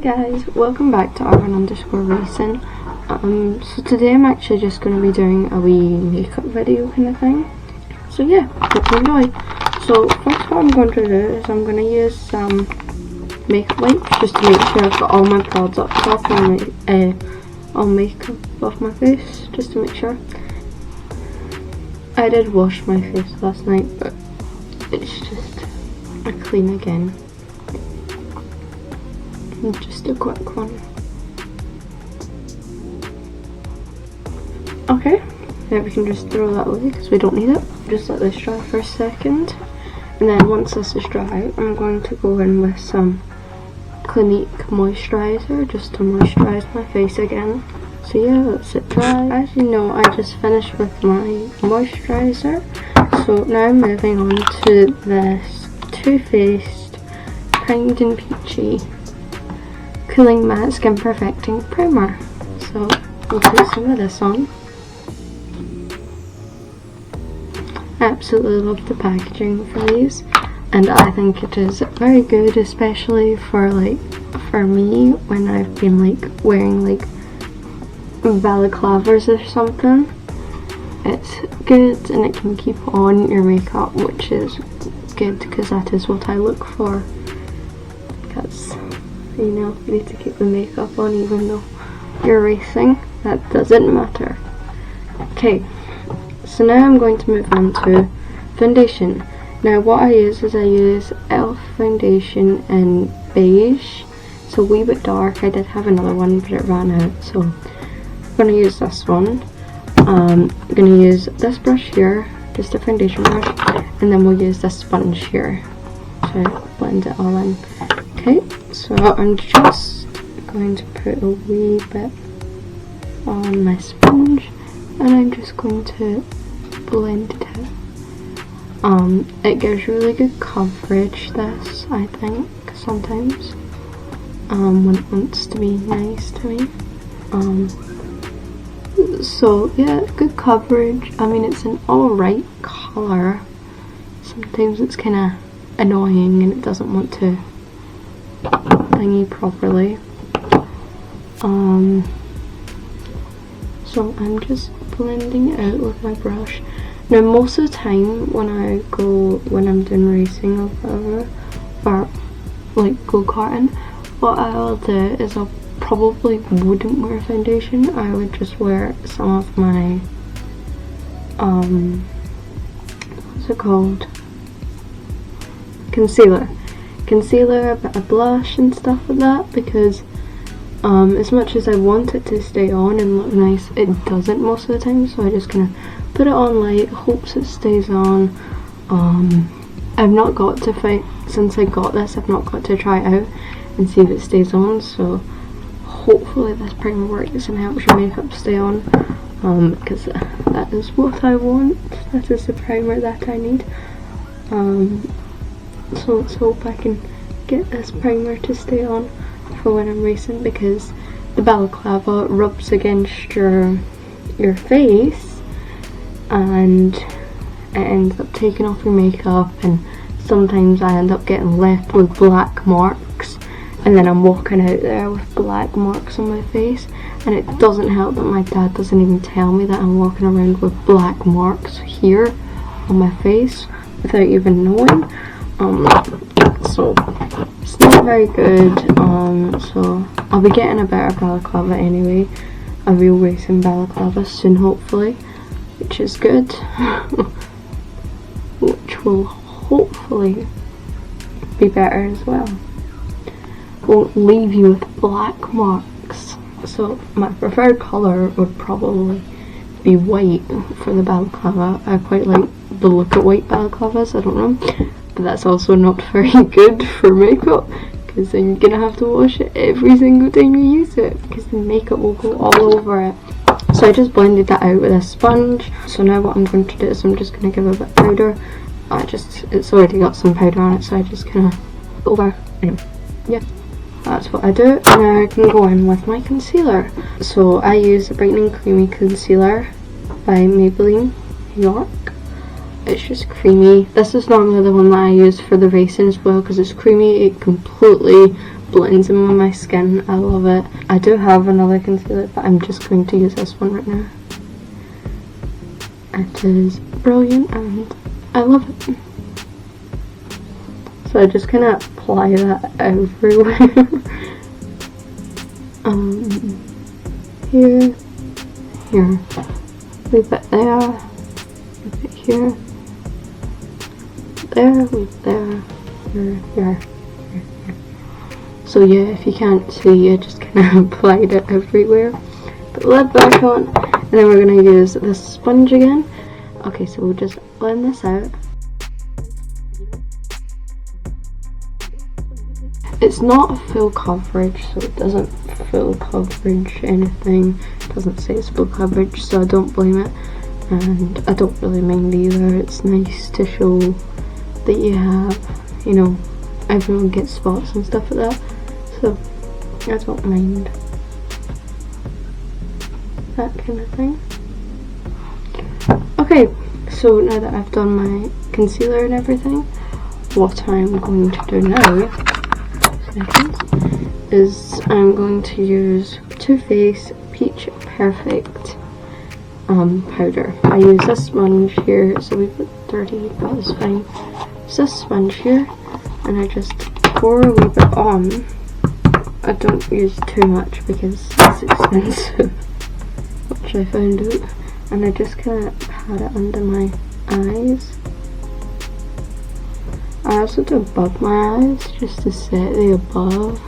guys, welcome back to Arwen Racing. So today I'm actually just going to be doing a wee makeup video kind of thing. So yeah, hope you enjoy. So first what I'm going to do is I'm going to use some makeup wipes just to make sure I've got all my products off and all makeup off my face, just to make sure. I did wash my face last night, but it's just a clean again. Just a quick one. Okay, now we can just throw that away because we don't need it. Just let this dry for a second, and then once this is dry, I'm going to go in with some Clinique moisturizer just to moisturize my face again. So yeah, let's it dry. As you know, I just finished with my moisturizer, so now I'm moving on to this Too Faced Primed and Peachy Cooling Matte Skin Perfecting Primer. So we'll put some of this on. I absolutely love the packaging for these, and I think it is very good, especially for me when I've been wearing balaclavas or something. It's good and it can keep on your makeup, which is good because that is what I look for. Because you know, you need to keep the makeup on even though you're racing. That doesn't matter. Okay, so now I'm going to move on to foundation. Now what I use is I use e.l.f. foundation in beige. It's a wee bit dark. I did have another one but it ran out, so I'm going to use this one. I'm going to use this brush here, just a foundation brush, and then we'll use this sponge here to blend it all in. Okay, so I'm just going to put a wee bit on my sponge and I'm just going to blend it out. It gives really good coverage, this, I think, sometimes, when it wants to be nice to me. So yeah, good coverage. I mean, it's an alright colour. Sometimes it's kind of annoying and it doesn't want to thingy properly. So I'm just blending it out with my brush. Now most of the time when I'm doing racing or whatever, or like go-karting, what I'll do is I'll probably wouldn't wear foundation. I would just wear some of my what's it called, concealer, a bit of blush and stuff like that, because as much as I want it to stay on and look nice, it doesn't most of the time, so I just kind of put it on light, hopes it stays on. I've not got to fight since I got this, I've not got to try it out and see if it stays on, so hopefully this primer works and helps your makeup stay on, because that is what I want. That is the primer that I need. So let's hope I can get this primer to stay on for when I'm racing, because the balaclava rubs against your face and it ends up taking off your makeup, and sometimes I end up getting left with black marks, and then I'm walking out there with black marks on my face, and it doesn't help that my dad doesn't even tell me that I'm walking around with black marks here on my face without even knowing. So it's not very good. So I'll be getting a better balaclava anyway, a real racing balaclava soon hopefully, which is good. Which will hopefully be better as well. Won't leave you with black marks. So my preferred colour would probably be white for the balaclava. I quite like the look of white balaclavas, I don't know, but that's also not very good for makeup, because then you're gonna have to wash it every single time you use it, because the makeup will go all over it. So I just blended that out with a sponge. So now what I'm going to do is I'm just going to give it a bit of powder. It's already got some powder on it, so I just kind of over, anyway, yeah. That's what I do. Now I can go in with my concealer. So I use the Brightening Creamy Concealer by Maybelline York. It's just creamy. This is normally the one that I use for the racing as well, because it's creamy. It completely blends in with my skin. I love it. I do have another concealer, but I'm just going to use this one right now. It is brilliant and I love it. So I just kind of apply that everywhere. Here, here, leave it there, leave it here, there, leave it there, here, here. So yeah, if you can't see, I just kind of applied it everywhere. Put the lid back on, and then we're going to use this sponge again. Okay, so we'll just blend this out. It's not full coverage, so it doesn't full coverage anything. It doesn't say it's full coverage, so I don't blame it. And I don't really mind either. It's nice to show that you have, you know, everyone gets spots and stuff like that. So I don't mind that kind of thing. Okay, so now that I've done my concealer and everything, what I'm going to do now is I'm going to use Too Faced Peach Perfect powder. I use this sponge here. It's a wee bit dirty, but it's fine. It's this sponge here, and I just pour a wee bit on. I don't use too much because it's expensive, which I found out. And I just kind of pat it under my eyes. I also do above my eyes just to set the above.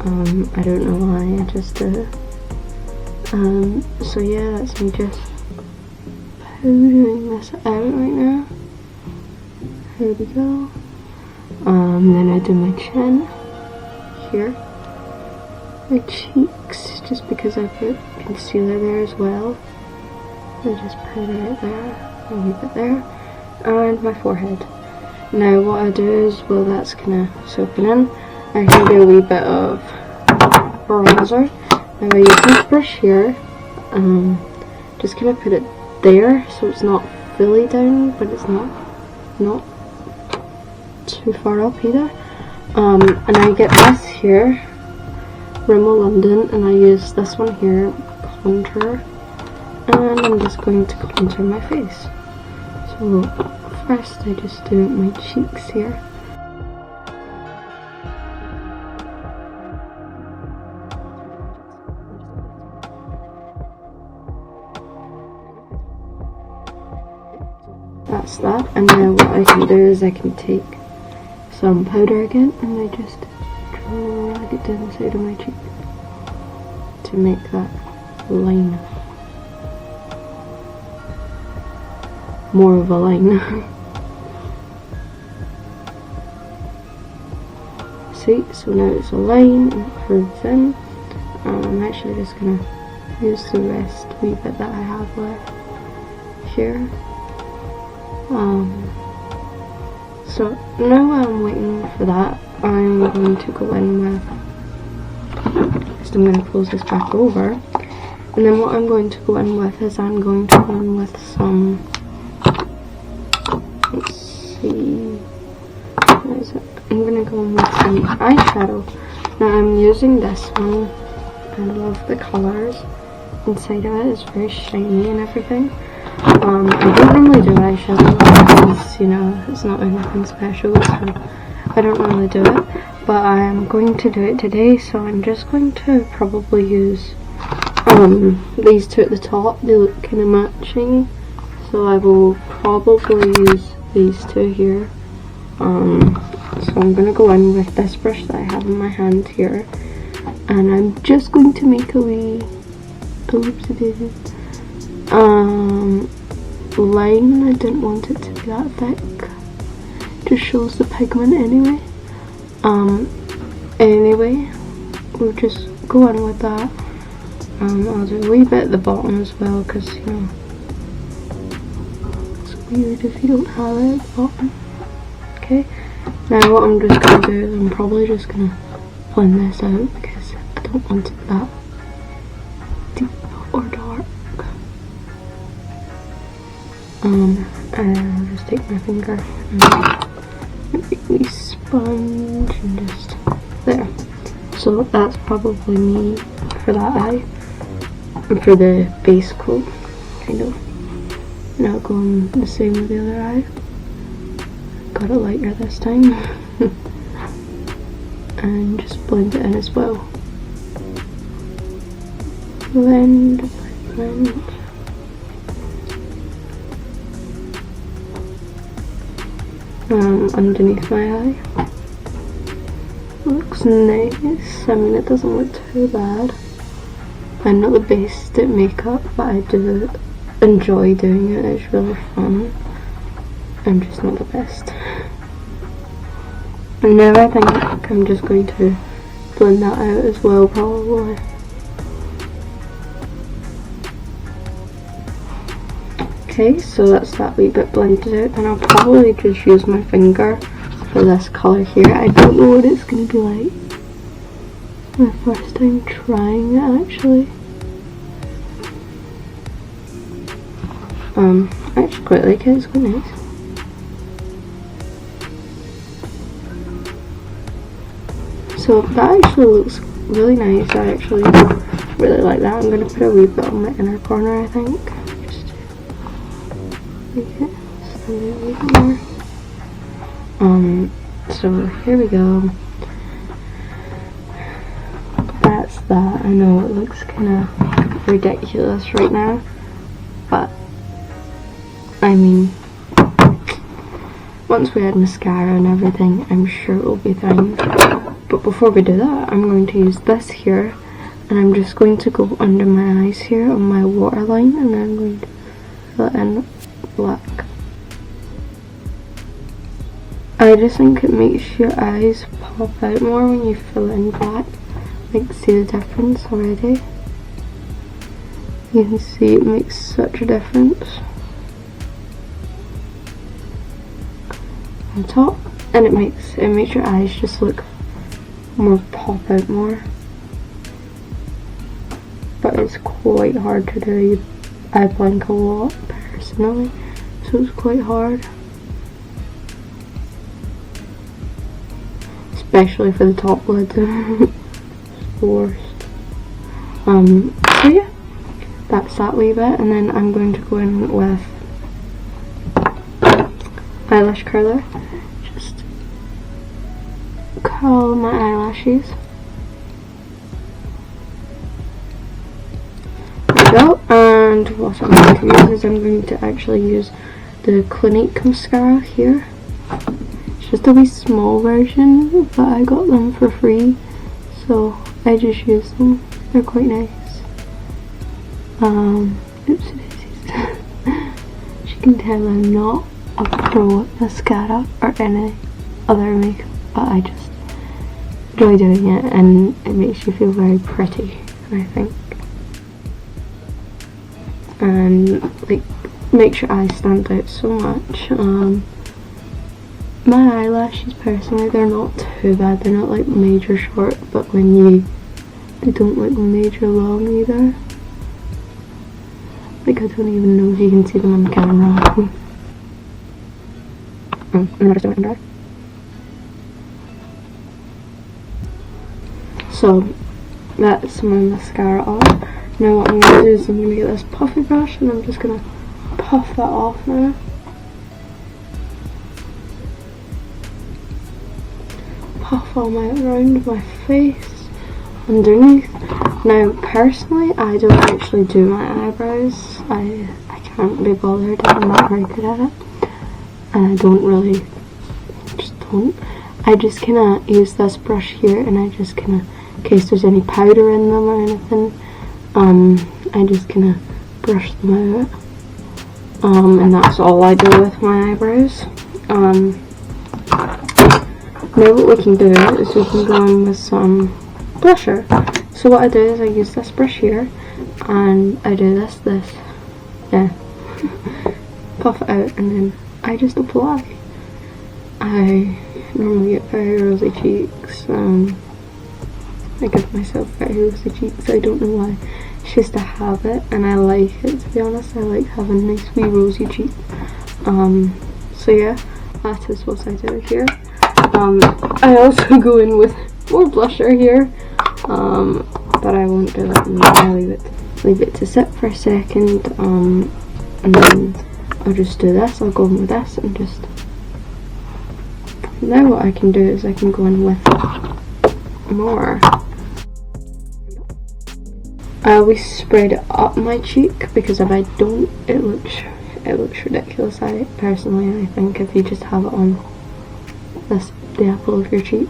I don't know why, I just do it. So yeah, that's me just powdering this out right now. Here we go. Then I do my chin here, my cheeks, just because I put concealer there as well. I just powder it there, a wee bit there, and my forehead. Now what I do is, well, that's kind of soaking in, I can do a wee bit of bronzer. Now I use this brush here, just kind of put it there so it's not fully down, but it's not too far up either. And I get this here, Rimmel London, and I use this one here, contour, and I'm just going to contour my face. So first I just do my cheeks here. That's that, and now what I can do is I can take some powder again and I just drag it down the side of my cheek to make that line. More of a line. See, so now it's a line and it curves in. I'm actually just gonna use the rest wee bit that I have left here. So now while I'm waiting for that, I'm going to go in with, just I'm going to close this back over, and then what I'm going to go in with is I'm going to go in with some, let's see, what is it? I'm going to go in with some eyeshadow. Now I'm using this one. I love the colours inside of it. It's very shiny and everything. I don't normally do eyeshadow because, you know, it's not anything special, so I don't really do it, but I'm going to do it today, so I'm just going to probably use these two at the top. They look kind of matching, so I will probably use these two here. So I'm going to go in with this brush that I have in my hand here, and I'm just going to make a wee line. I didn't want it to be that thick, just shows the pigment anyway. Anyway, we'll just go in with that. I'll do a wee bit at the bottom as well, because, you know, it's weird if you don't have it at the bottom. Okay, now what I'm just going to do is I'm probably just going to blend this out because I don't want it that deep or dark. And I'll just take my finger and make a wee sponge and just there. So that's probably me for that eye. And for the base coat, kind of. Now going the same with the other eye. Got it lighter this time. And just blend it in as well. Blend, blend. Underneath my eye. Looks nice. I mean, it doesn't look too bad. I'm not the best at makeup, but I do enjoy doing it. It's really fun. I'm just not the best. And now I think I'm just going to blend that out as well, probably. Okay, so that's that wee bit blended out, and I'll probably just use my finger for this colour here. I don't know what it's going to be like. My first time trying it, actually. I actually quite like it, it's quite nice. So that actually looks really nice. I actually really like that. I'm going to put a wee bit on my inner corner, I think. Just to make it stand out a wee bit more. So here we go. That's that. I know it looks kind of ridiculous right now, but I mean, once we add mascara and everything, I'm sure it will be fine. But before we do that, I'm going to use this here, and I'm just going to go under my eyes here on my waterline, and then I'm going to fill it in black. I just think it makes your eyes pop out more when you fill it in black. Like, see the difference already? You can see it makes such a difference. On top, and it makes your eyes just look more, pop out more. But it's quite hard to do. I blink a lot personally, so it's quite hard. Especially for the top lid. It's the worst. So yeah, that's that wee bit, and then I'm going to go in with eyelash curler. Just curl my eyelashes. There we go. And what I'm going to use is I'm going to actually use the Clinique mascara here. It's just a wee small version, but I got them for free, so I just use them. They're quite nice. Oopsie daisies. As you can tell, I'm not a pro at mascara or any other makeup, but I just enjoy doing it, and it makes you feel very pretty, I think. And like, makes your eyes stand out so much. My eyelashes personally, they're not too bad. They're not like major short, but they don't look major long either. Like, I don't even know if you can see them on camera. And then I just don't dry. So that's my mascara off. Now what I'm going to do is I'm going to get this puffy brush, and I'm just going to puff that off now. Puff all around my face, underneath. Now personally, I don't actually do my eyebrows. I can't be bothered. I'm not very good at it, and I don't really, I just kind of use this brush here, and I just kind of, in case there's any powder in them or anything, I just kind of brush them out, and that's all I do with my eyebrows. Now what we can do is we can go in with some blusher. So what I do is I use this brush here, and I do this, yeah, puff it out, and then I just apply. I normally get very rosy cheeks. I give myself very rosy cheeks. I don't know why. It's just a habit, and I like it, to be honest. I like having nice wee rosy cheeks. So yeah, that is what I do here. I also go in with more blusher here, but I won't do that now. I'll leave it to sit for a second, and then I'll just do this. I'll go in with this and just, now what I can do is I can go in with more. I always spread it up my cheek, because if I don't, it looks ridiculous. I think if you just have it on the apple of your cheek,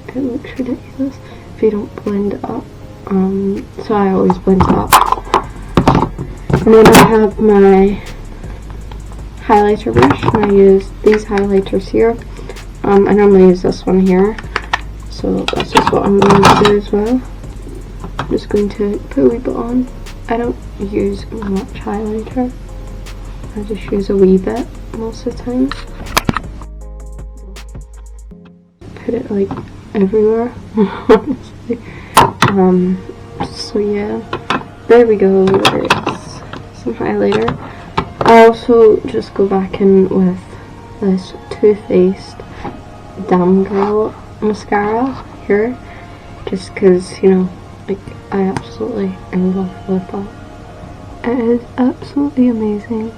it looks ridiculous if you don't blend it up. So I always blend it up. And then I have my highlighter brush, and I use these highlighters here. I normally use this one here, so that's just what I'm going to do as well. I'm just going to put a wee bit on. I don't use much highlighter, I just use a wee bit most of the time. Put it like everywhere, honestly. So yeah, there we go, there's some highlighter. I also just go back in with this Too Faced Damn Girl mascara here, just because, you know, like, I absolutely am in love with that. It is absolutely amazing.